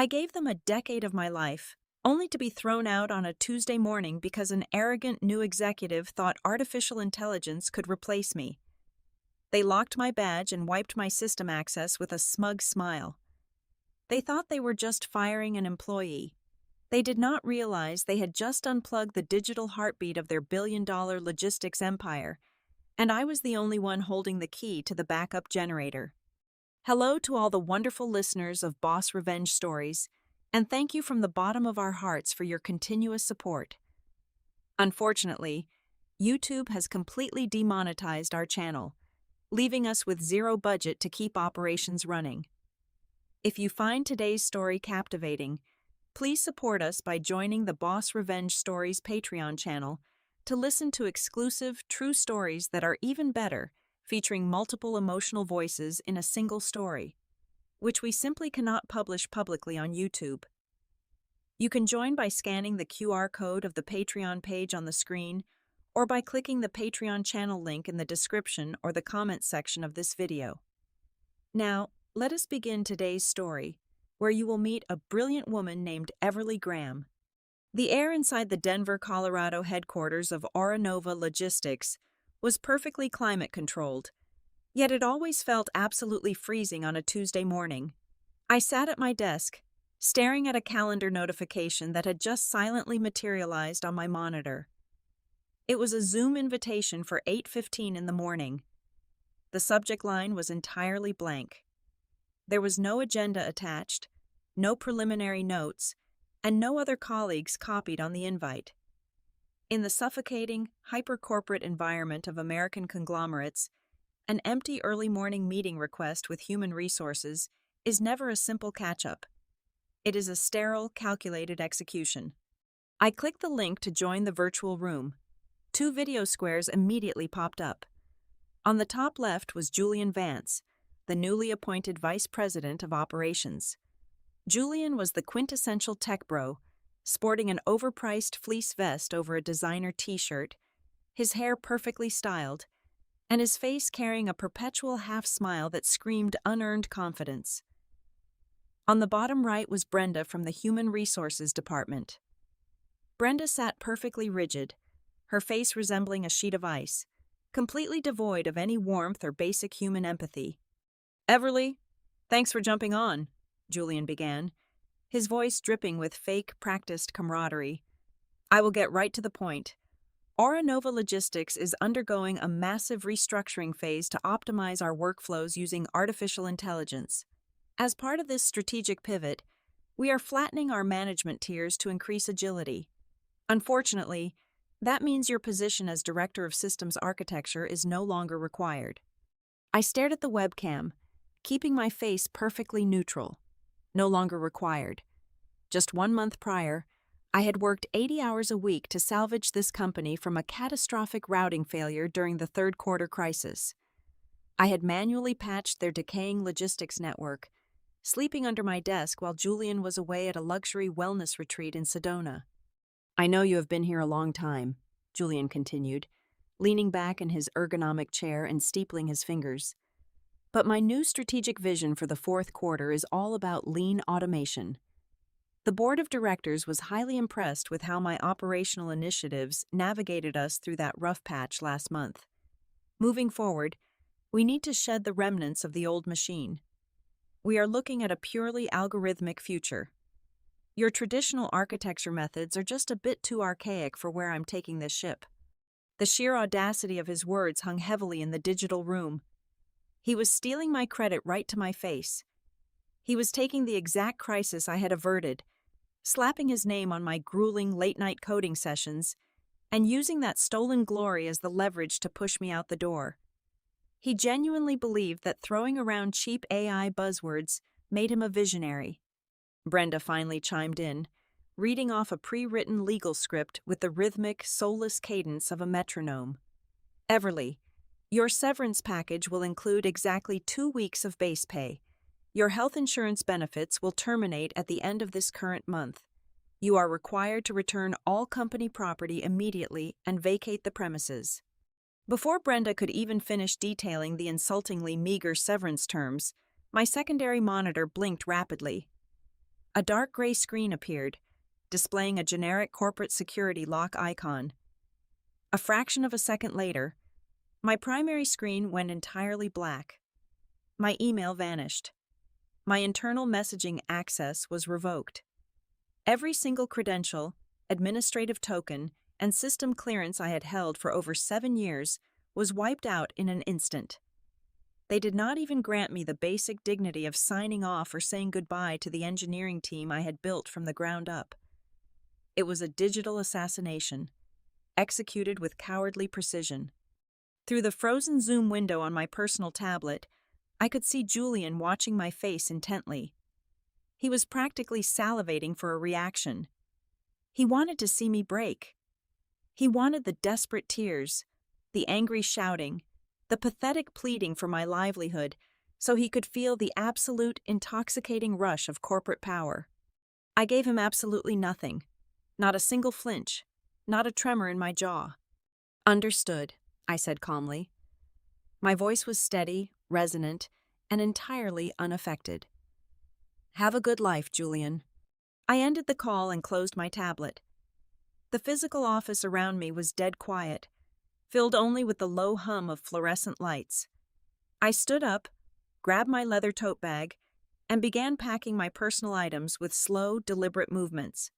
I gave them a decade of my life, only to be thrown out on a Tuesday morning because an arrogant new executive thought artificial intelligence could replace me. They locked my badge and wiped my system access with a smug smile. They thought they were just firing an employee. They did not realize they had just unplugged the digital heartbeat of their billion-dollar logistics empire, and I was the only one holding the key to the backup generator. Hello to all the wonderful listeners of Boss Revenge Stories, and thank you from the bottom of our hearts for your continuous support. Unfortunately, YouTube has completely demonetized our channel, leaving us with zero budget to keep operations running. If you find today's story captivating, please support us by joining the Boss Revenge Stories Patreon channel to listen to exclusive, true stories that are even better, featuring multiple emotional voices in a single story, which we simply cannot publish publicly on YouTube. You can join by scanning the QR code of the Patreon page on the screen, or by clicking the Patreon channel link in the description or the comments section of this video. Now, let us begin today's story, where you will meet a brilliant woman named Everly Graham. The air inside the Denver, Colorado headquarters of Auranova Logistics was perfectly climate-controlled, yet it always felt absolutely freezing on a Tuesday morning. I sat at my desk, staring at a calendar notification that had just silently materialized on my monitor. It was a Zoom invitation for 8:15 in the morning. The subject line was entirely blank. There was no agenda attached, no preliminary notes, and no other colleagues copied on the invite. In the suffocating, hyper-corporate environment of American conglomerates, an empty early morning meeting request with human resources is never a simple catch-up. It is a sterile, calculated execution. I clicked the link to join the virtual room. 2 video squares immediately popped up. On the top left was Julian Vance, the newly appointed Vice President of Operations. Julian was the quintessential tech bro, sporting an overpriced fleece vest over a designer t-shirt, his hair perfectly styled, and his face carrying a perpetual half-smile that screamed unearned confidence. On the bottom right was Brenda from the Human Resources Department. Brenda sat perfectly rigid, her face resembling a sheet of ice, completely devoid of any warmth or basic human empathy. "Everly, thanks for jumping on," Julian began, his voice dripping with fake, practiced camaraderie. "I will get right to the point. Auranova Logistics is undergoing a massive restructuring phase to optimize our workflows using artificial intelligence. As part of this strategic pivot, we are flattening our management tiers to increase agility. Unfortunately, that means your position as Director of Systems Architecture is no longer required." I stared at the webcam, keeping my face perfectly neutral. No longer required. Just 1 month prior, I had worked 80 hours a week to salvage this company from a catastrophic routing failure during the third quarter crisis. I had manually patched their decaying logistics network, sleeping under my desk while Julian was away at a luxury wellness retreat in Sedona. "I know you have been here a long time," Julian continued, leaning back in his ergonomic chair and steepling his fingers. "But my new strategic vision for the fourth quarter is all about lean automation." The board of directors was highly impressed with how my operational initiatives navigated us through that rough patch last month. Moving forward, we need to shed the remnants of the old machine. We are looking at a purely algorithmic future. Your traditional architecture methods are just a bit too archaic for where I'm taking this ship. The sheer audacity of his words hung heavily in the digital room. He was stealing my credit right to my face. He was taking the exact crisis I had averted, slapping his name on my grueling late-night coding sessions, and using that stolen glory as the leverage to push me out the door. He genuinely believed that throwing around cheap AI buzzwords made him a visionary. Brenda finally chimed in, reading off a pre-written legal script with the rhythmic, soulless cadence of a metronome. "Everly, your severance package will include exactly 2 weeks of base pay. Your health insurance benefits will terminate at the end of this current month. You are required to return all company property immediately and vacate the premises." Before Brenda could even finish detailing the insultingly meager severance terms, my secondary monitor blinked rapidly. A dark gray screen appeared, displaying a generic corporate security lock icon. A fraction of a second later, my primary screen went entirely black. My email vanished. My internal messaging access was revoked. Every single credential, administrative token, and system clearance I had held for over 7 years was wiped out in an instant. They did not even grant me the basic dignity of signing off or saying goodbye to the engineering team I had built from the ground up. It was a digital assassination, executed with cowardly precision. Through the frozen Zoom window on my personal tablet, I could see Julian watching my face intently. He was practically salivating for a reaction. He wanted to see me break. He wanted the desperate tears, the angry shouting, the pathetic pleading for my livelihood, so he could feel the absolute intoxicating rush of corporate power. I gave him absolutely nothing. Not a single flinch, not a tremor in my jaw. "Understood," I said calmly. My voice was steady, resonant, and entirely unaffected. "Have a good life, Julian." I ended the call and closed my tablet. The physical office around me was dead quiet, filled only with the low hum of fluorescent lights. I stood up, grabbed my leather tote bag, and began packing my personal items with slow, deliberate movements.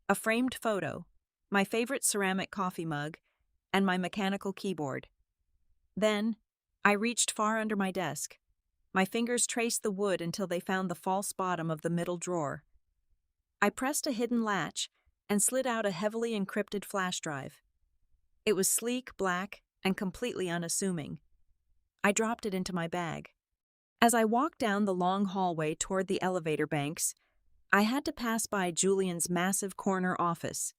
A framed photo, my favorite ceramic coffee mug, and my mechanical keyboard. Then, I reached far under my desk. My fingers traced the wood until they found the false bottom of the middle drawer. I pressed a hidden latch and slid out a heavily encrypted flash drive. It was sleek, black, and completely unassuming. I dropped it into my bag. As I walked down the long hallway toward the elevator banks, I had to pass by Julian's massive corner office.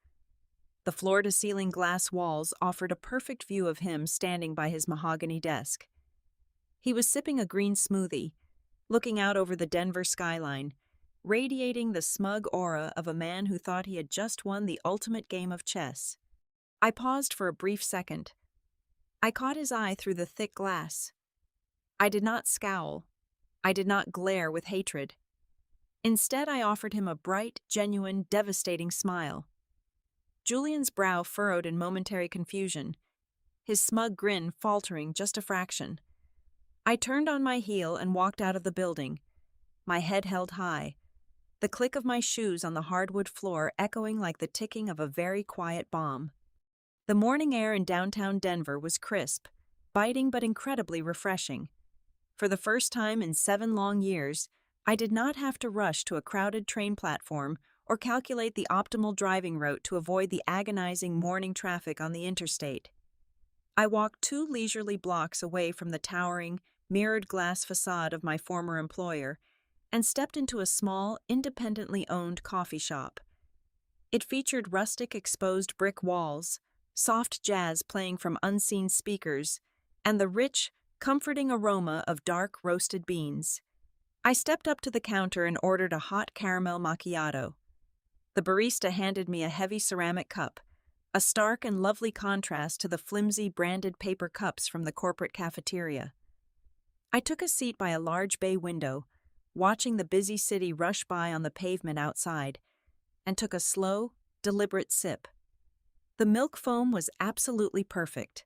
The floor-to-ceiling glass walls offered a perfect view of him standing by his mahogany desk. He was sipping a green smoothie, looking out over the Denver skyline, radiating the smug aura of a man who thought he had just won the ultimate game of chess. I paused for a brief second. I caught his eye through the thick glass. I did not scowl. I did not glare with hatred. Instead, I offered him a bright, genuine, devastating smile. Julian's brow furrowed in momentary confusion, his smug grin faltering just a fraction. I turned on my heel and walked out of the building, my head held high, the click of my shoes on the hardwood floor echoing like the ticking of a very quiet bomb. The morning air in downtown Denver was crisp, biting but incredibly refreshing. For the first time in 7 long years, I did not have to rush to a crowded train platform or calculate the optimal driving route to avoid the agonizing morning traffic on the interstate. I walked 2 leisurely blocks away from the towering, mirrored glass facade of my former employer and stepped into a small, independently owned coffee shop. It featured rustic exposed brick walls, soft jazz playing from unseen speakers, and the rich, comforting aroma of dark roasted beans. I stepped up to the counter and ordered a hot caramel macchiato. The barista handed me a heavy ceramic cup, a stark and lovely contrast to the flimsy branded paper cups from the corporate cafeteria. I took a seat by a large bay window, watching the busy city rush by on the pavement outside, and took a slow, deliberate sip. The milk foam was absolutely perfect.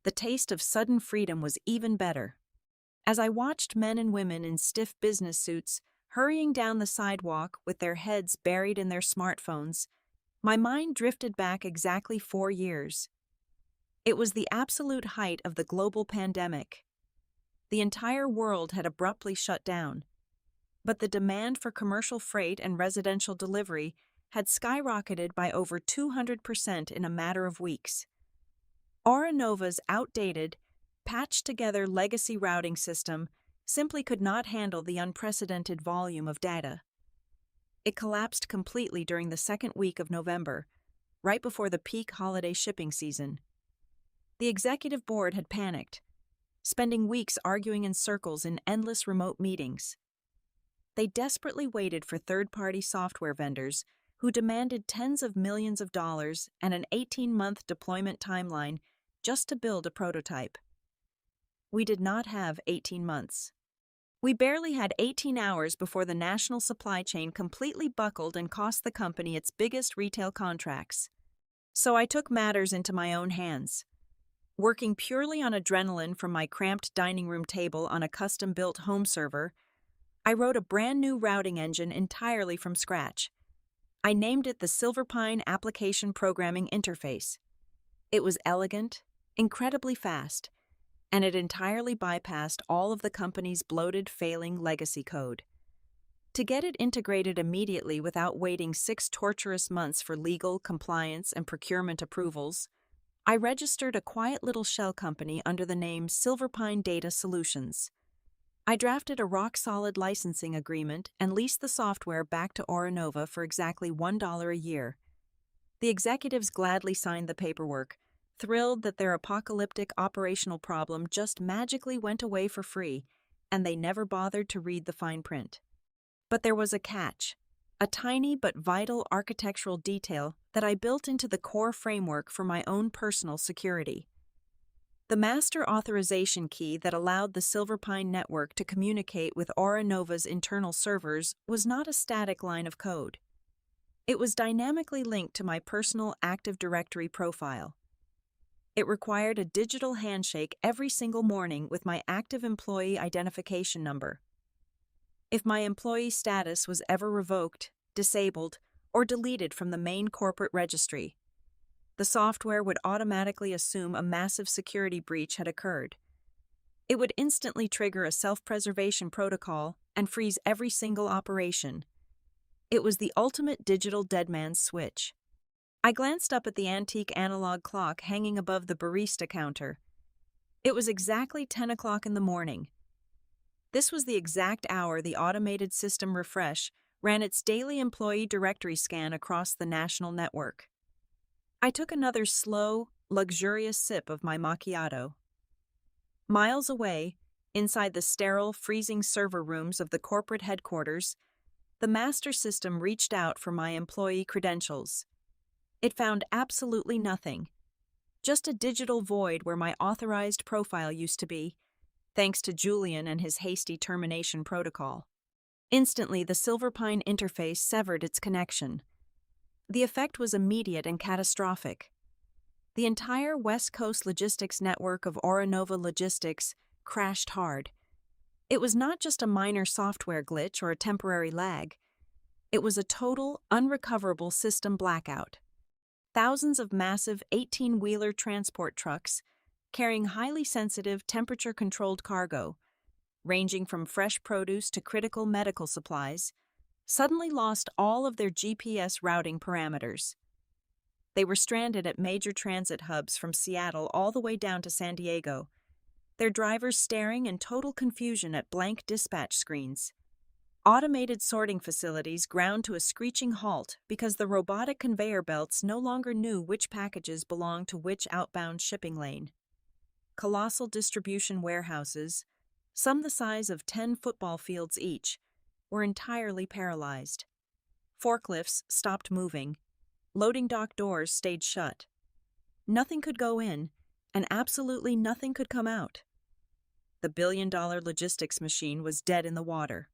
The taste of sudden freedom was even better. As I watched men and women in stiff business suits hurrying down the sidewalk with their heads buried in their smartphones, my mind drifted back exactly 4 years. It was the absolute height of the global pandemic. The entire world had abruptly shut down, but the demand for commercial freight and residential delivery had skyrocketed by over 200% in a matter of weeks. Aura Nova's outdated, patched-together legacy routing system simply could not handle the unprecedented volume of data. It collapsed completely during the second week of November, right before the peak holiday shipping season. The executive board had panicked, spending weeks arguing in circles in endless remote meetings. They desperately waited for third-party software vendors who demanded tens of millions of dollars and an 18-month deployment timeline just to build a prototype. We did not have 18 months. We barely had 18 hours before the national supply chain completely buckled and cost the company its biggest retail contracts. So I took matters into my own hands. Working purely on adrenaline from my cramped dining room table on a custom-built home server, I wrote a brand new routing engine entirely from scratch. I named it the Silverpine Application Programming Interface. It was elegant, incredibly fast, and it entirely bypassed all of the company's bloated, failing legacy code. To get it integrated immediately without waiting 6 torturous months for legal, compliance, and procurement approvals, I registered a quiet little shell company under the name Silverpine Data Solutions. I drafted a rock-solid licensing agreement and leased the software back to Orinova for exactly $1 a year. The executives gladly signed the paperwork, thrilled that their apocalyptic operational problem just magically went away for free, and they never bothered to read the fine print. But there was a catch, a tiny but vital architectural detail that I built into the core framework for my own personal security. The master authorization key that allowed the Silverpine network to communicate with Orinova's internal servers was not a static line of code. It was dynamically linked to my personal Active Directory profile. It required a digital handshake every single morning with my active employee identification number. If my employee status was ever revoked, disabled, or deleted from the main corporate registry, the software would automatically assume a massive security breach had occurred. It would instantly trigger a self-preservation protocol and freeze every single operation. It was the ultimate digital deadman's switch. I glanced up at the antique analog clock hanging above the barista counter. It was exactly 10 o'clock in the morning. This was the exact hour the automated system refresh ran its daily employee directory scan across the national network. I took another slow, luxurious sip of my macchiato. Miles away, inside the sterile, freezing server rooms of the corporate headquarters, the master system reached out for my employee credentials. It found absolutely nothing, just a digital void where my authorized profile used to be, thanks to Julian and his hasty termination protocol. Instantly, the Silverpine interface severed its connection. The effect was immediate and catastrophic. The entire West Coast logistics network of Orinova Logistics crashed hard. It was not just a minor software glitch or a temporary lag. It was a total, unrecoverable system blackout. Thousands of massive 18-wheeler transport trucks carrying highly sensitive, temperature-controlled cargo, ranging from fresh produce to critical medical supplies, suddenly lost all of their GPS routing parameters. They were stranded at major transit hubs from Seattle all the way down to San Diego, their drivers staring in total confusion at blank dispatch screens. Automated sorting facilities ground to a screeching halt because the robotic conveyor belts no longer knew which packages belonged to which outbound shipping lane. Colossal distribution warehouses, some the size of 10 football fields each, were entirely paralyzed. Forklifts stopped moving. Loading dock doors stayed shut. Nothing could go in, and absolutely nothing could come out. The billion-dollar logistics machine was dead in the water.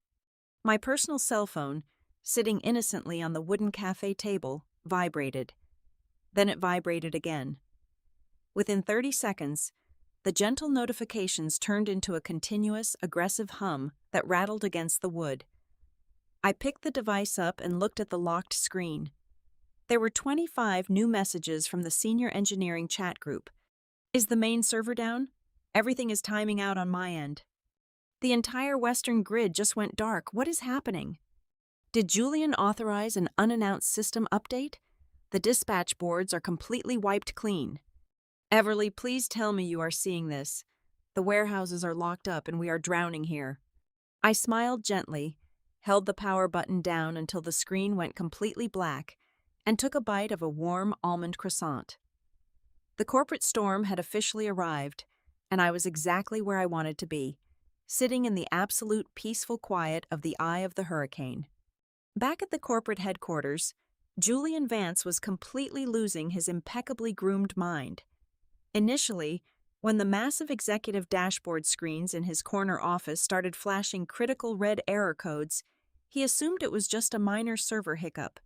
My personal cell phone, sitting innocently on the wooden cafe table, vibrated. Then it vibrated again. Within 30 seconds, the gentle notifications turned into a continuous, aggressive hum that rattled against the wood. I picked the device up and looked at the locked screen. There were 25 new messages from the senior engineering chat group. Is the main server down? Everything is timing out on my end. The entire Western grid just went dark. What is happening? Did Julian authorize an unannounced system update? The dispatch boards are completely wiped clean. Everly, please tell me you are seeing this. The warehouses are locked up and we are drowning here. I smiled gently, held the power button down until the screen went completely black, and took a bite of a warm almond croissant. The corporate storm had officially arrived, and I was exactly where I wanted to be, sitting in the absolute peaceful quiet of the eye of the hurricane. Back at the corporate headquarters, Julian Vance was completely losing his impeccably groomed mind. Initially, When the massive executive dashboard screens in his corner office started flashing critical red error codes, he assumed it was just a minor server hiccup.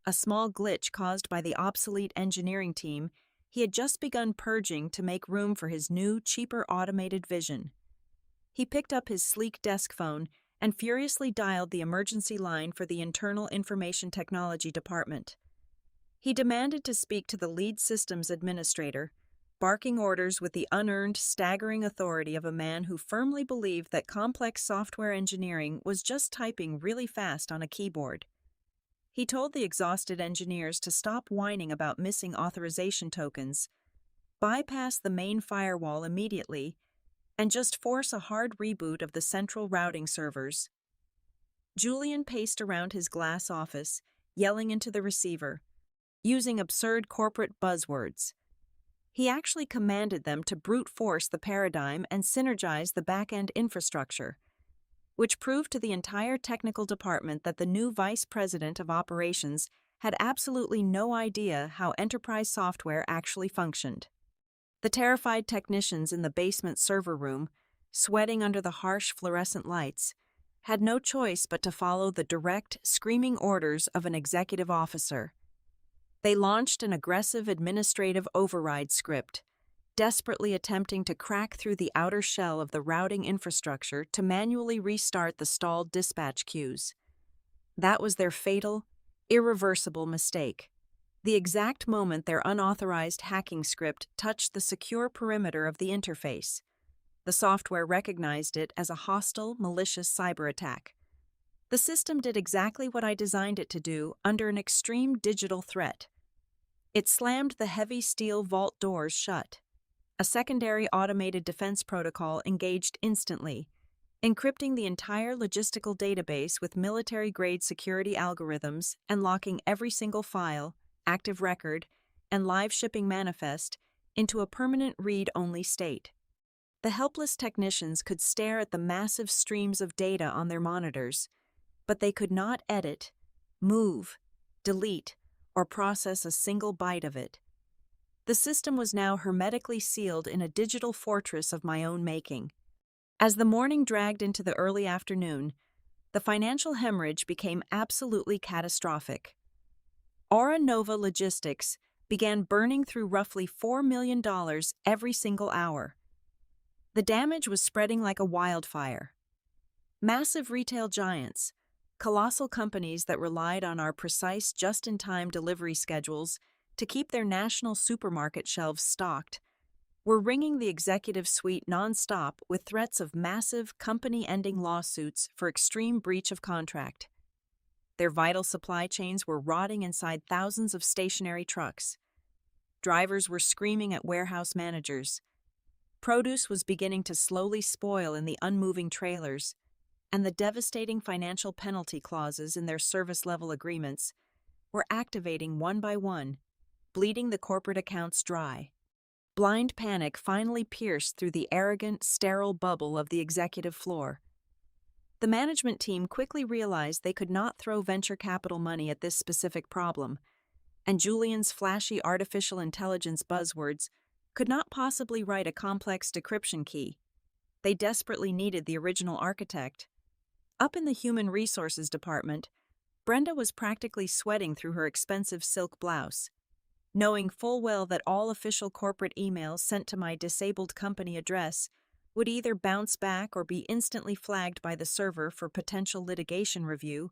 A small glitch caused by the obsolete engineering team he had just begun purging to make room for his new, cheaper automated vision. He picked up his sleek desk phone and furiously dialed the emergency line for the Internal Information Technology Department. He demanded to speak to the lead systems administrator, barking orders with the unearned, staggering authority of a man who firmly believed that complex software engineering was just typing really fast on a keyboard. He told the exhausted engineers to stop whining about missing authorization tokens, bypass the main firewall immediately, and just force a hard reboot of the central routing servers. Julian paced around his glass office, yelling into the receiver, using absurd corporate buzzwords. He actually commanded them to brute force the paradigm and synergize the back-end infrastructure, which proved to the entire technical department that the new vice president of operations had absolutely no idea how enterprise software actually functioned. The terrified technicians in the basement server room, sweating under the harsh fluorescent lights, had no choice but to follow the direct, screaming orders of an executive officer. They launched an aggressive administrative override script, desperately attempting to crack through the outer shell of the routing infrastructure to manually restart the stalled dispatch queues. That was their fatal, irreversible mistake. The exact moment their unauthorized hacking script touched the secure perimeter of the interface, the software recognized it as a hostile, malicious cyber attack. The system did exactly what I designed it to do under an extreme digital threat. It slammed the heavy steel vault doors shut. A secondary automated defense protocol engaged instantly, encrypting the entire logistical database with military-grade security algorithms and locking every single file, active record, and live shipping manifest into a permanent read-only state. The helpless technicians could stare at the massive streams of data on their monitors, but they could not edit, move, delete, or process a single byte of it. The system was now hermetically sealed in a digital fortress of my own making. As the morning dragged into the early afternoon, the financial hemorrhage became absolutely catastrophic. Aura Nova Logistics began burning through roughly $4 million every single hour. The damage was spreading like a wildfire. Massive retail giants, colossal companies that relied on our precise just-in-time delivery schedules to keep their national supermarket shelves stocked, were ringing the executive suite nonstop with threats of massive company-ending lawsuits for extreme breach of contract. Their vital supply chains were rotting inside thousands of stationary trucks. Drivers were screaming at warehouse managers. Produce was beginning to slowly spoil in the unmoving trailers, and the devastating financial penalty clauses in their service-level agreements were activating one by one, bleeding the corporate accounts dry. Blind panic finally pierced through the arrogant, sterile bubble of the executive floor. The management team quickly realized they could not throw venture capital money at this specific problem, and Julian's flashy artificial intelligence buzzwords could not possibly write a complex decryption key. They desperately needed the original architect. Up in the Human Resources Department, Brenda was practically sweating through her expensive silk blouse, knowing full well that all official corporate emails sent to my disabled company address would either bounce back or be instantly flagged by the server for potential litigation review.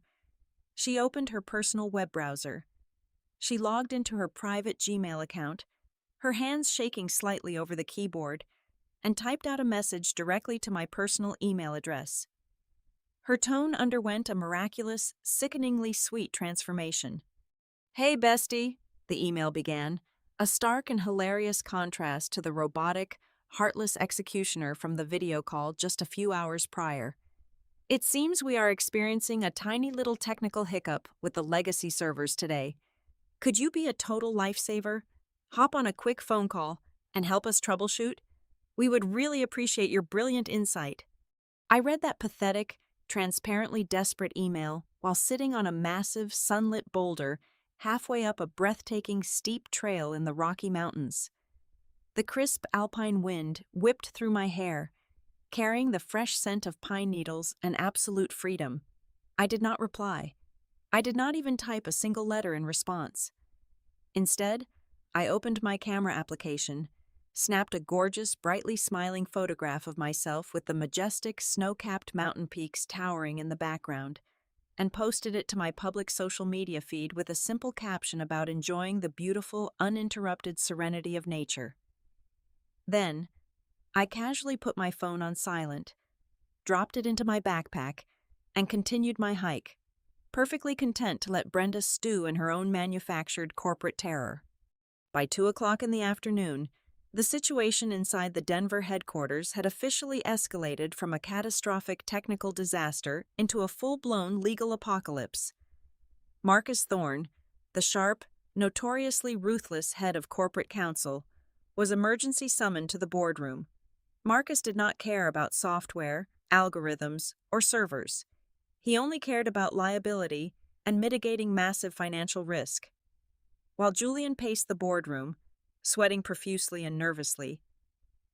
She opened her personal web browser. She logged into her private Gmail account, her hands shaking slightly over the keyboard, and typed out a message directly to my personal email address. Her tone underwent a miraculous, sickeningly sweet transformation. "Hey, bestie," the email began, a stark and hilarious contrast to the robotic, heartless executioner from the video call just a few hours prior. "It seems we are experiencing a tiny little technical hiccup with the legacy servers today. Could you be a total lifesaver? Hop on a quick phone call and help us troubleshoot? We would really appreciate your brilliant insight." I read that pathetic, transparently desperate email while sitting on a massive, sunlit boulder halfway up a breathtaking, steep trail in the Rocky Mountains. The crisp alpine wind whipped through my hair, carrying the fresh scent of pine needles and absolute freedom. I did not reply. I did not even type a single letter in response. Instead, I opened my camera application, snapped a gorgeous, brightly smiling photograph of myself with the majestic, snow-capped mountain peaks towering in the background, and posted it to my public social media feed with a simple caption about enjoying the beautiful, uninterrupted serenity of nature. Then, I casually put my phone on silent, dropped it into my backpack, and continued my hike, perfectly content to let Brenda stew in her own manufactured corporate terror. By 2 o'clock in the afternoon, the situation inside the Denver headquarters had officially escalated from a catastrophic technical disaster into a full-blown legal apocalypse. Marcus Thorne, the sharp, notoriously ruthless head of corporate counsel, was emergency summoned to the boardroom. Marcus did not care about software, algorithms, or servers. He only cared about liability and mitigating massive financial risk. While Julian paced the boardroom, sweating profusely and nervously,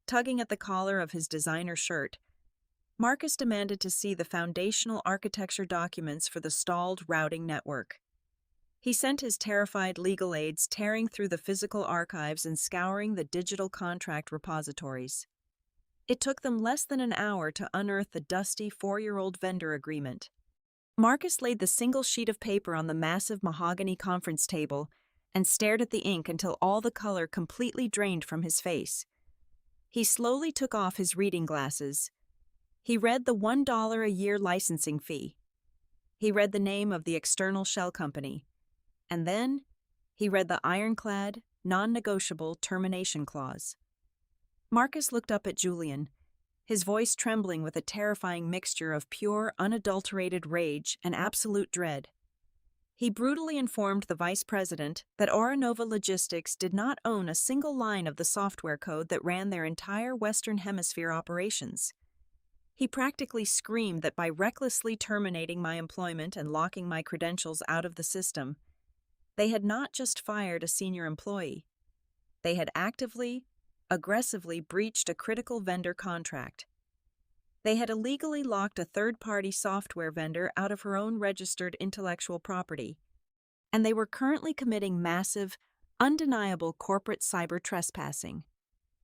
tugging at the collar of his designer shirt, Marcus demanded to see the foundational architecture documents for the stalled routing network. He sent his terrified legal aides tearing through the physical archives and scouring the digital contract repositories. It took them less than an hour to unearth the dusty 4-year-old vendor agreement. Marcus laid the single sheet of paper on the massive mahogany conference table and stared at the ink until all the color completely drained from his face. He slowly took off his reading glasses. He read the $1 a year licensing fee. He read the name of the external shell company. And then, he read the ironclad, non-negotiable termination clause. Marcus looked up at Julian, his voice trembling with a terrifying mixture of pure, unadulterated rage and absolute dread. He brutally informed the vice president that Auronova Logistics did not own a single line of the software code that ran their entire Western Hemisphere operations. He practically screamed that by recklessly terminating my employment and locking my credentials out of the system, they had not just fired a senior employee. They had actively, aggressively breached a critical vendor contract. They had illegally locked a third-party software vendor out of her own registered intellectual property, and they were currently committing massive, undeniable corporate cyber trespassing.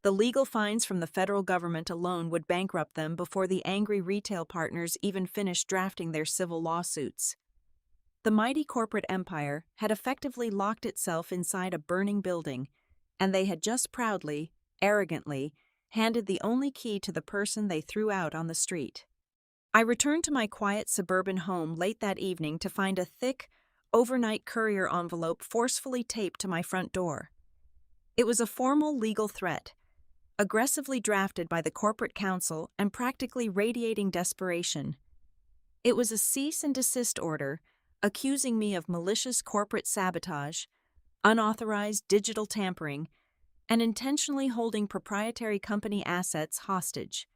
The legal fines from the federal government alone would bankrupt them before the angry retail partners even finished drafting their civil lawsuits. The mighty corporate empire had effectively locked itself inside a burning building, and they had just proudly, arrogantly, handed the only key to the person they threw out on the street. I returned to my quiet suburban home late that evening to find a thick, overnight courier envelope forcefully taped to my front door. It was a formal legal threat, aggressively drafted by the corporate counsel and practically radiating desperation. It was a cease and desist order, accusing me of malicious corporate sabotage, unauthorized digital tampering, and intentionally holding proprietary company assets hostage.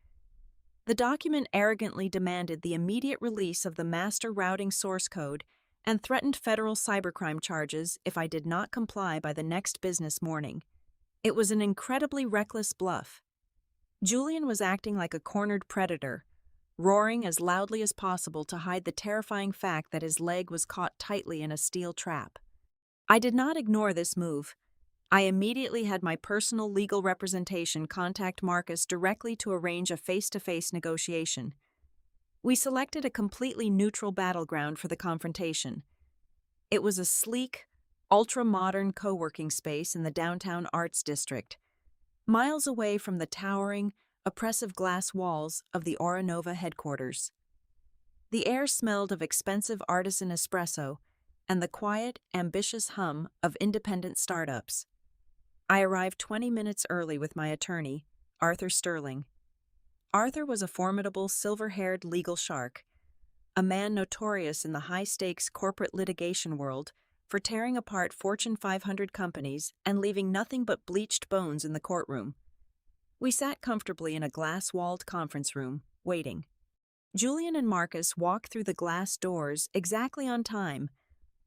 The document arrogantly demanded the immediate release of the master routing source code and threatened federal cybercrime charges if I did not comply by the next business morning. It was an incredibly reckless bluff. Julian was acting like a cornered predator, roaring as loudly as possible to hide the terrifying fact that his leg was caught tightly in a steel trap. I did not ignore this move. I immediately had my personal legal representation contact Marcus directly to arrange a face-to-face negotiation. We selected a completely neutral battleground for the confrontation. It was a sleek, ultra-modern co-working space in the downtown arts district, miles away from the towering, oppressive glass walls of the Auronova headquarters. The air smelled of expensive artisan espresso and the quiet, ambitious hum of independent startups. I arrived 20 minutes early with my attorney, Arthur Sterling. Arthur was a formidable, silver-haired legal shark, a man notorious in the high-stakes corporate litigation world for tearing apart Fortune 500 companies and leaving nothing but bleached bones in the courtroom. We sat comfortably in a glass-walled conference room, waiting. Julian and Marcus walked through the glass doors exactly on time,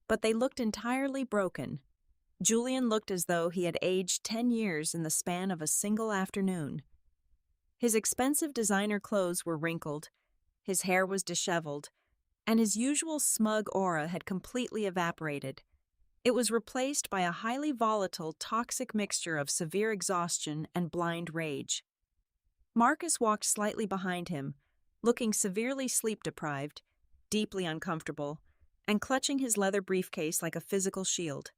but they looked entirely broken. Julian looked as though he had aged 10 years in the span of a single afternoon. His expensive designer clothes were wrinkled, his hair was disheveled, and his usual smug aura had completely evaporated. It was replaced by a highly volatile, toxic mixture of severe exhaustion and blind rage. Marcus walked slightly behind him, looking severely sleep-deprived, deeply uncomfortable, and clutching his leather briefcase like a physical shield.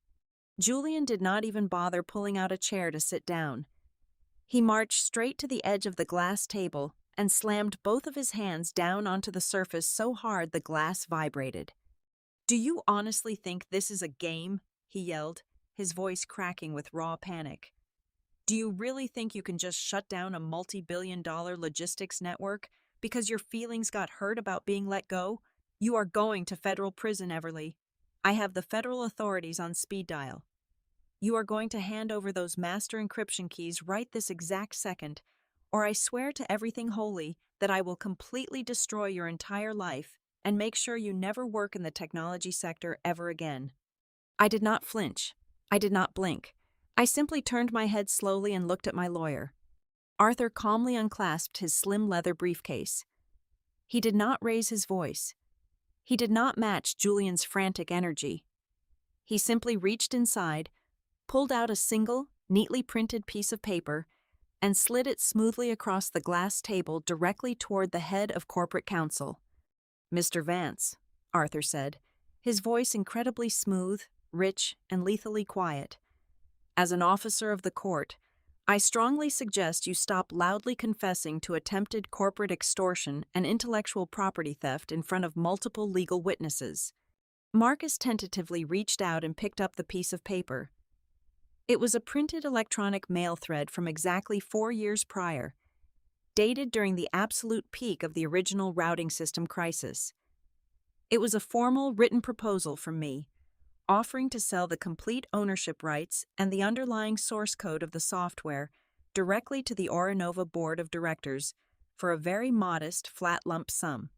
Julian did not even bother pulling out a chair to sit down. He marched straight to the edge of the glass table and slammed both of his hands down onto the surface so hard the glass vibrated. "Do you honestly think this is a game?" he yelled, his voice cracking with raw panic. "Do you really think you can just shut down a multi-billion-dollar logistics network because your feelings got hurt about being let go? You are going to federal prison, Everly. I have the federal authorities on speed dial. You are going to hand over those master encryption keys right this exact second, or I swear to everything holy that I will completely destroy your entire life and make sure you never work in the technology sector ever again." I did not flinch. I did not blink. I simply turned my head slowly and looked at my lawyer. Arthur calmly unclasped his slim leather briefcase. He did not raise his voice. He did not match Julian's frantic energy. He simply reached inside, pulled out a single, neatly printed piece of paper, and slid it smoothly across the glass table directly toward the head of corporate counsel. "Mr. Vance," Arthur said, his voice incredibly smooth, rich, and lethally quiet. "As an officer of the court, I strongly suggest you stop loudly confessing to attempted corporate extortion and intellectual property theft in front of multiple legal witnesses." Marcus tentatively reached out and picked up the piece of paper. It was a printed electronic mail thread from exactly 4 years prior, dated during the absolute peak of the original routing system crisis. It was a formal written proposal from me, offering to sell the complete ownership rights and the underlying source code of the software directly to the Auranova Board of Directors for a very modest flat lump sum.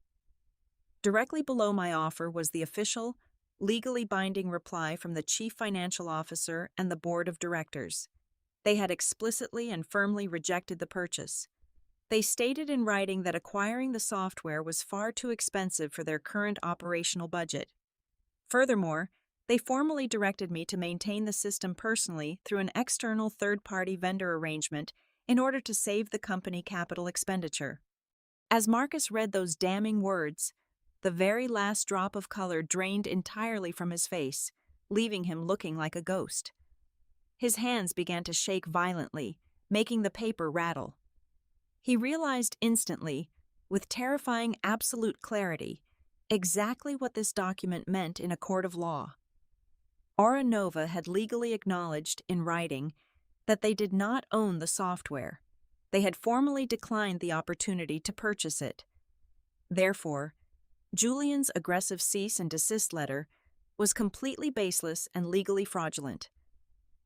Directly below my offer was the official, legally binding reply from the Chief Financial Officer and the Board of Directors. They had explicitly and firmly rejected the purchase. They stated in writing that acquiring the software was far too expensive for their current operational budget. Furthermore, they formally directed me to maintain the system personally through an external third-party vendor arrangement in order to save the company capital expenditure. As Marcus read those damning words, the very last drop of color drained entirely from his face, leaving him looking like a ghost. His hands began to shake violently, making the paper rattle. He realized instantly, with terrifying absolute clarity, exactly what this document meant in a court of law. Auranova had legally acknowledged in writing that they did not own the software. They had formally declined the opportunity to purchase it. Therefore, Julian's aggressive cease and desist letter was completely baseless and legally fraudulent.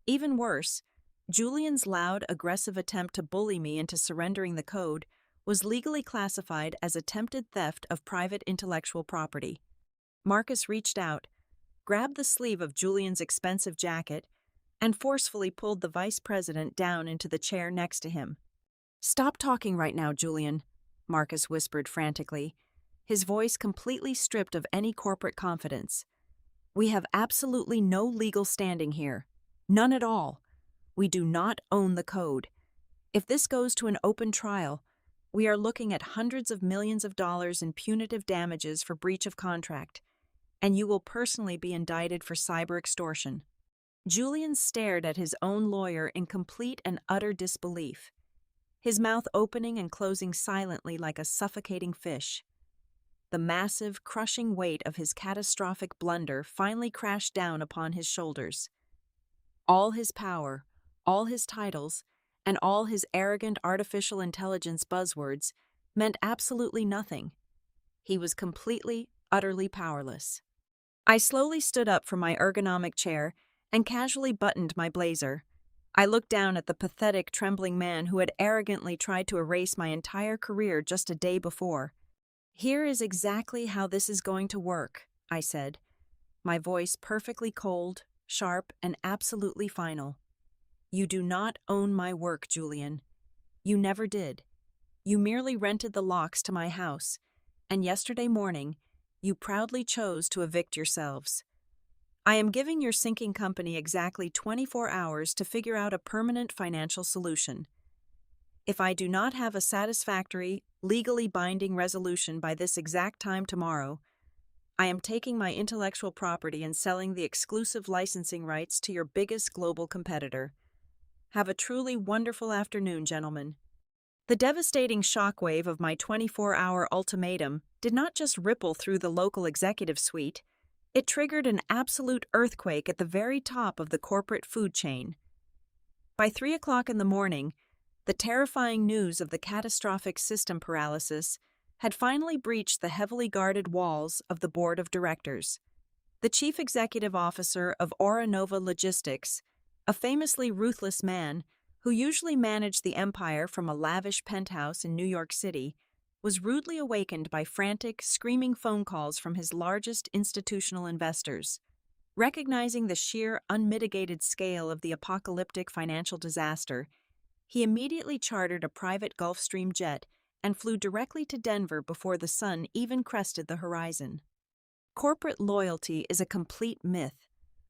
Even worse, Julian's loud, aggressive attempt to bully me into surrendering the code was legally classified as attempted theft of private intellectual property. Marcus reached out, grabbed the sleeve of Julian's expensive jacket, and forcefully pulled the vice president down into the chair next to him. "Stop talking right now, Julian," Marcus whispered frantically, his voice completely stripped of any corporate confidence. "We have absolutely no legal standing here. None at all. We do not own the code. If this goes to an open trial, we are looking at hundreds of millions of dollars in punitive damages for breach of contract, and you will personally be indicted for cyber extortion." Julian stared at his own lawyer in complete and utter disbelief, his mouth opening and closing silently like a suffocating fish. The massive, crushing weight of his catastrophic blunder finally crashed down upon his shoulders. All his power, all his titles, and all his arrogant artificial intelligence buzzwords meant absolutely nothing. He was completely, utterly powerless. I slowly stood up from my ergonomic chair and casually buttoned my blazer. I looked down at the pathetic, trembling man who had arrogantly tried to erase my entire career just a day before. "Here is exactly how this is going to work," I said, my voice perfectly cold, sharp, and absolutely final. You do not own my work, Julian. You never did. You merely rented the locks to my house, and yesterday morning, you proudly chose to evict yourselves. I am giving your sinking company exactly 24 hours to figure out a permanent financial solution. If I do not have a satisfactory, legally binding resolution by this exact time tomorrow, I am taking my intellectual property and selling the exclusive licensing rights to your biggest global competitor. Have a truly wonderful afternoon, gentlemen. The devastating shockwave of my 24-hour ultimatum did not just ripple through the local executive suite, it triggered an absolute earthquake at the very top of the corporate food chain. By 3 o'clock in the morning, the terrifying news of the catastrophic system paralysis had finally breached the heavily guarded walls of the board of directors. The chief executive officer of Aura Nova Logistics, a famously ruthless man who usually managed the empire from a lavish penthouse in New York City, was rudely awakened by frantic, screaming phone calls from his largest institutional investors. Recognizing the sheer, unmitigated scale of the apocalyptic financial disaster, he immediately chartered a private Gulfstream jet and flew directly to Denver before the sun even crested the horizon. Corporate loyalty is a complete myth,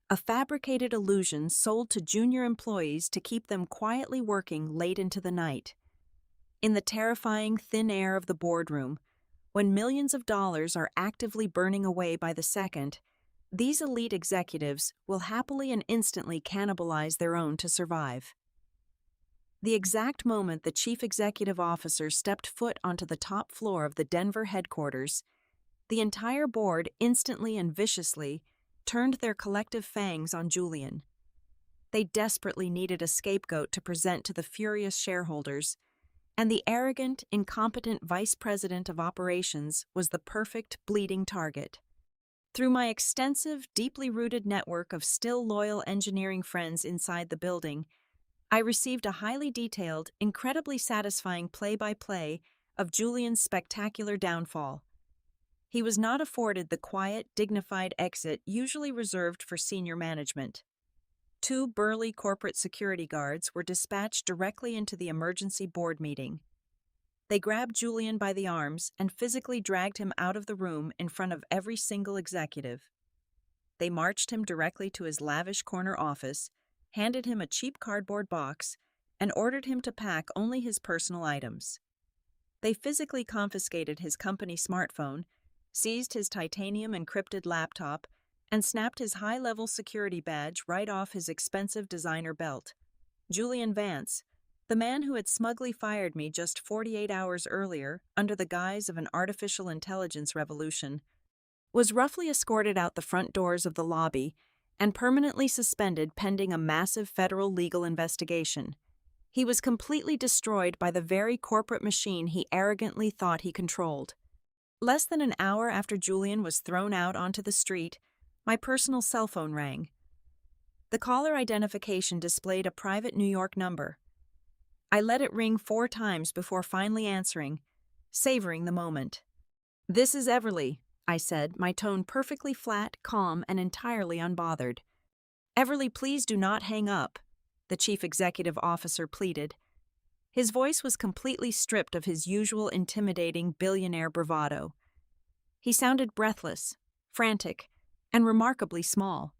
a fabricated illusion sold to junior employees to keep them quietly working late into the night. In the terrifying thin air of the boardroom, when millions of dollars are actively burning away by the second, these elite executives will happily and instantly cannibalize their own to survive. The exact moment the chief executive officer stepped foot onto the top floor of the Denver headquarters, the entire board instantly and viciously turned their collective fangs on Julian. They desperately needed a scapegoat to present to the furious shareholders, and the arrogant, incompetent vice president of operations was the perfect bleeding target. Through my extensive, deeply rooted network of still loyal engineering friends inside the building, I received a highly detailed, incredibly satisfying play-by-play of Julian's spectacular downfall. He was not afforded the quiet, dignified exit usually reserved for senior management. 2 burly corporate security guards were dispatched directly into the emergency board meeting. They grabbed Julian by the arms and physically dragged him out of the room in front of every single executive. They marched him directly to his lavish corner office, handed him a cheap cardboard box, and ordered him to pack only his personal items. They physically confiscated his company smartphone, seized his titanium encrypted laptop, and snapped his high-level security badge right off his expensive designer belt. Julian Vance, the man who had smugly fired me just 48 hours earlier under the guise of an artificial intelligence revolution, was roughly escorted out the front doors of the lobby and permanently suspended pending a massive federal legal investigation. He was completely destroyed by the very corporate machine he arrogantly thought he controlled. Less than an hour after Julian was thrown out onto the street, my personal cell phone rang. The caller identification displayed a private New York number. I let it ring 4 times before finally answering, savoring the moment. "This is Everly," I said, my tone perfectly flat, calm, and entirely unbothered. "Everly, please do not hang up," the chief executive officer pleaded. His voice was completely stripped of his usual intimidating billionaire bravado. He sounded breathless, frantic, and remarkably small.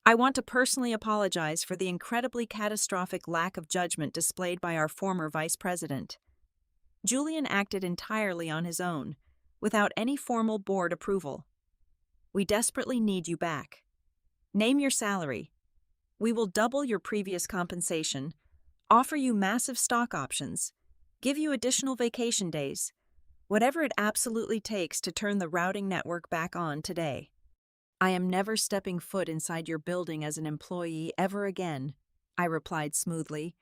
"I want to personally apologize for the incredibly catastrophic lack of judgment displayed by our former vice president. Julian acted entirely on his own, without any formal board approval. We desperately need you back. Name your salary. We will double your previous compensation, offer you massive stock options, give you additional vacation days, whatever it absolutely takes to turn the routing network back on today. I am never stepping foot inside your building as an employee ever again," I replied smoothly,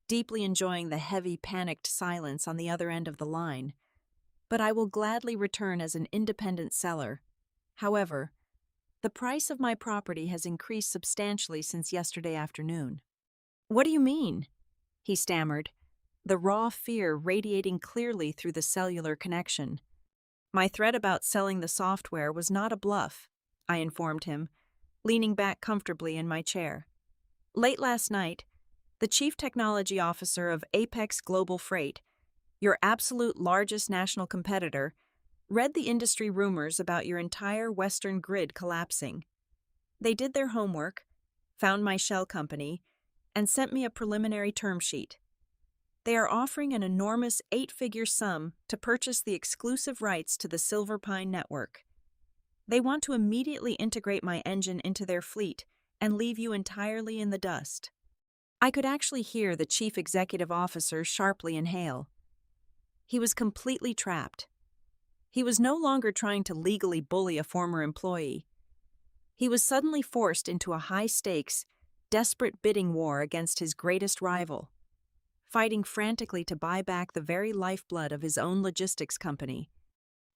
deeply enjoying the heavy, panicked silence on the other end of the line. "But I will gladly return as an independent seller. However, the price of my property has increased substantially since yesterday afternoon." "What do you mean?" he stammered, the raw fear radiating clearly through the cellular connection. "My threat about selling the software was not a bluff," I informed him, leaning back comfortably in my chair. Late last night, the chief technology officer of Apex Global Freight, your absolute largest national competitor, read the industry rumors about your entire Western grid collapsing. They did their homework, found my shell company, and sent me a preliminary term sheet. They are offering an enormous 8-figure sum to purchase the exclusive rights to the Silver Pine network. They want to immediately integrate my engine into their fleet and leave you entirely in the dust. I could actually hear the chief executive officer sharply inhale. He was completely trapped. He was no longer trying to legally bully a former employee. He was suddenly forced into a high-stakes, desperate bidding war against his greatest rival, fighting frantically to buy back the very lifeblood of his own logistics company.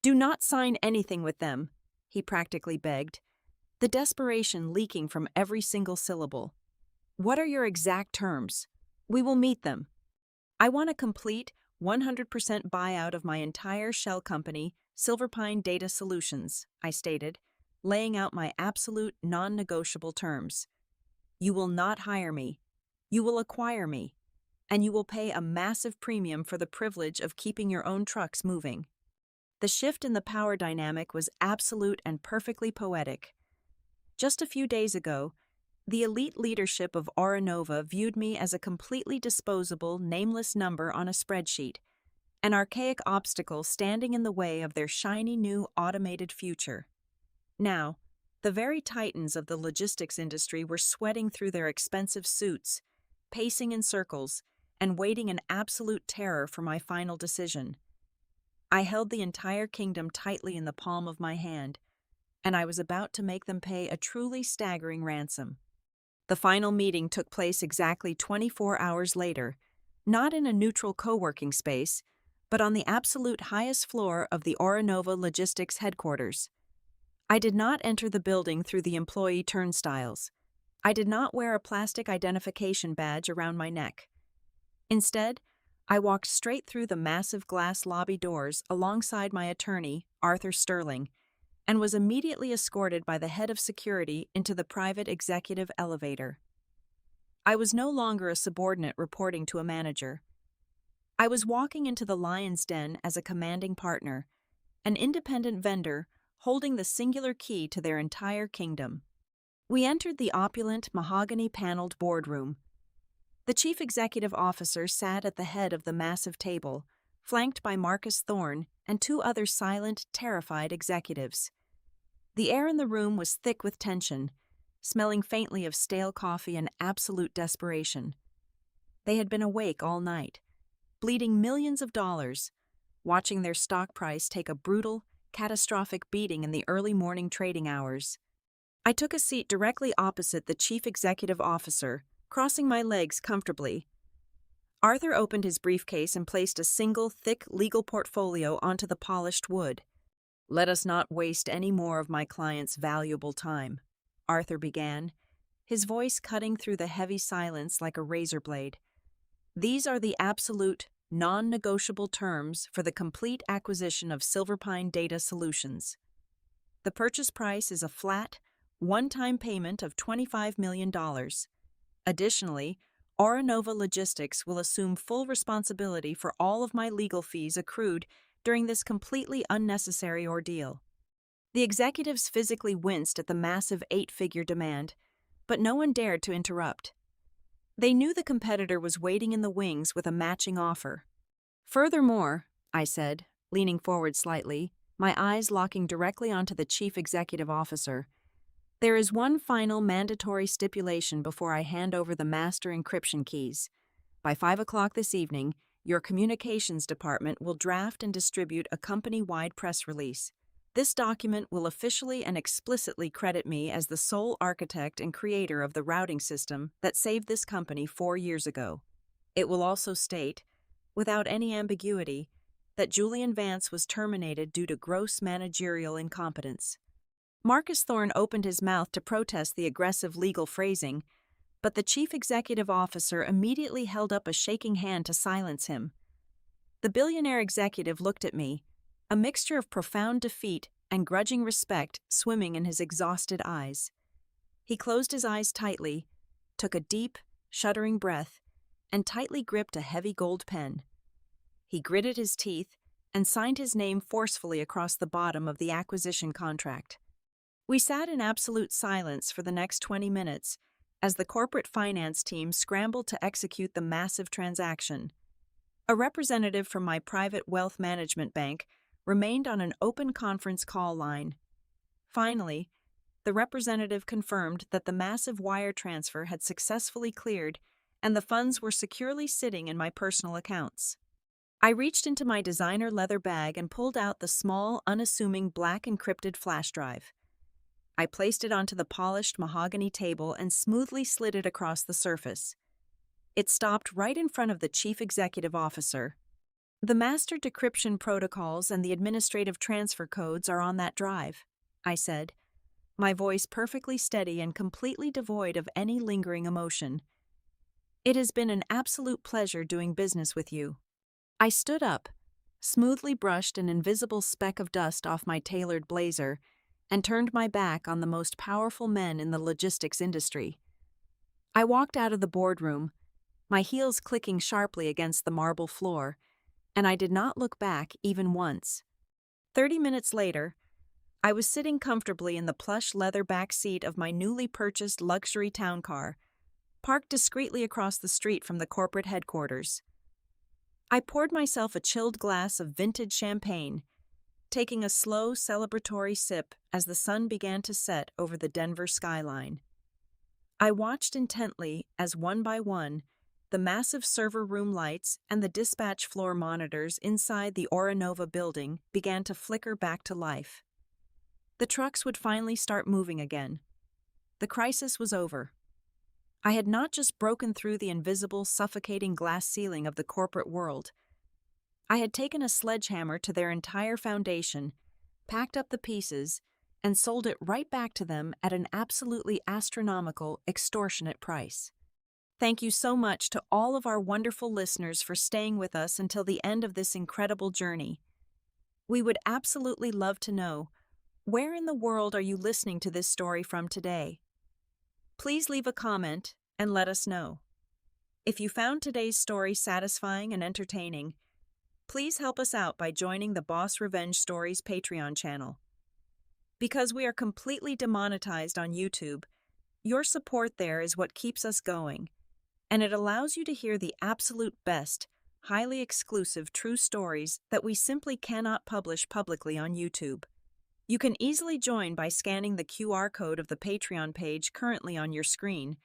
"Do not sign anything with them," he practically begged, the desperation leaking from every single syllable. "What are your exact terms? We will meet them. I want a complete 100% buyout of my entire shell company, Silverpine Data Solutions," I stated, laying out my absolute non-negotiable terms. "You will not hire me. You will acquire me. And you will pay a massive premium for the privilege of keeping your own trucks moving." The shift in the power dynamic was absolute and perfectly poetic. Just a few days ago, the elite leadership of Auranova viewed me as a completely disposable, nameless number on a spreadsheet, an archaic obstacle standing in the way of their shiny new automated future. Now, the very titans of the logistics industry were sweating through their expensive suits, pacing in circles, and waiting in absolute terror for my final decision. I held the entire kingdom tightly in the palm of my hand, and I was about to make them pay a truly staggering ransom. The final meeting took place exactly 24 hours later, not in a neutral co-working space, but on the absolute highest floor of the Auranova Logistics headquarters. I did not enter the building through the employee turnstiles. I did not wear a plastic identification badge around my neck. Instead, I walked straight through the massive glass lobby doors alongside my attorney, Arthur Sterling, and was immediately escorted by the head of security into the private executive elevator. I was no longer a subordinate reporting to a manager. I was walking into the lion's den as a commanding partner, an independent vendor holding the singular key to their entire kingdom. We entered the opulent, mahogany-paneled boardroom. The chief executive officer sat at the head of the massive table, flanked by Marcus Thorne and 2 other silent, terrified executives. The air in the room was thick with tension, smelling faintly of stale coffee and absolute desperation. They had been awake all night, bleeding millions of dollars, watching their stock price take a brutal, catastrophic beating in the early morning trading hours. I took a seat directly opposite the chief executive officer, crossing my legs comfortably. Arthur opened his briefcase and placed a single, thick legal portfolio onto the polished wood. "Let us not waste any more of my client's valuable time," Arthur began, his voice cutting through the heavy silence like a razor blade. "These are the absolute, non-negotiable terms for the complete acquisition of Silverpine Data Solutions. The purchase price is a flat, one-time payment of $25 million. Additionally, Auranova Logistics will assume full responsibility for all of my legal fees accrued during this completely unnecessary ordeal." The executives physically winced at the massive 8-figure demand, but no one dared to interrupt. They knew the competitor was waiting in the wings with a matching offer. "Furthermore," I said, leaning forward slightly, my eyes locking directly onto the chief executive officer, "there is one final mandatory stipulation before I hand over the master encryption keys. By 5 o'clock this evening, your communications department will draft and distribute a company-wide press release. This document will officially and explicitly credit me as the sole architect and creator of the routing system that saved this company 4 years ago. It will also state, without any ambiguity, that Julian Vance was terminated due to gross managerial incompetence." Marcus Thorne opened his mouth to protest the aggressive legal phrasing, but the chief executive officer immediately held up a shaking hand to silence him. The billionaire executive looked at me, a mixture of profound defeat and grudging respect swimming in his exhausted eyes. He closed his eyes tightly, took a deep, shuddering breath, and tightly gripped a heavy gold pen. He gritted his teeth and signed his name forcefully across the bottom of the acquisition contract. We sat in absolute silence for the next 20 minutes as the corporate finance team scrambled to execute the massive transaction. A representative from my private wealth management bank remained on an open conference call line. Finally, the representative confirmed that the massive wire transfer had successfully cleared and the funds were securely sitting in my personal accounts. I reached into my designer leather bag and pulled out the small, unassuming black encrypted flash drive. I placed it onto the polished mahogany table and smoothly slid it across the surface. It stopped right in front of the chief executive officer. "The master decryption protocols and the administrative transfer codes are on that drive," I said, my voice perfectly steady and completely devoid of any lingering emotion. "It has been an absolute pleasure doing business with you." I stood up, smoothly brushed an invisible speck of dust off my tailored blazer, and turned my back on the most powerful men in the logistics industry. I walked out of the boardroom, my heels clicking sharply against the marble floor, and I did not look back even once. 30 minutes later, I was sitting comfortably in the plush leather back seat of my newly purchased luxury town car, parked discreetly across the street from the corporate headquarters. I poured myself a chilled glass of vintage champagne, taking a slow, celebratory sip as the sun began to set over the Denver skyline. I watched intently as, one by one, the massive server room lights and the dispatch floor monitors inside the Oranova building began to flicker back to life. The trucks would finally start moving again. The crisis was over. I had not just broken through the invisible, suffocating glass ceiling of the corporate world. I had taken a sledgehammer to their entire foundation, packed up the pieces, and sold it right back to them at an absolutely astronomical, extortionate price. Thank you so much to all of our wonderful listeners for staying with us until the end of this incredible journey. We would absolutely love to know, where in the world are you listening to this story from today? Please leave a comment and let us know. If you found today's story satisfying and entertaining, please help us out by joining the Boss Revenge Stories Patreon channel. Because we are completely demonetized on YouTube, your support there is what keeps us going, and it allows you to hear the absolute best, highly exclusive true stories that we simply cannot publish publicly on YouTube. You can easily join by scanning the QR code of the Patreon page currently on your screen,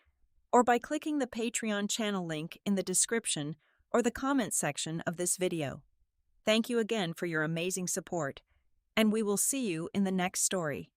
or by clicking the Patreon channel link in the description or the comment section of this video. Thank you again for your amazing support, and we will see you in the next story.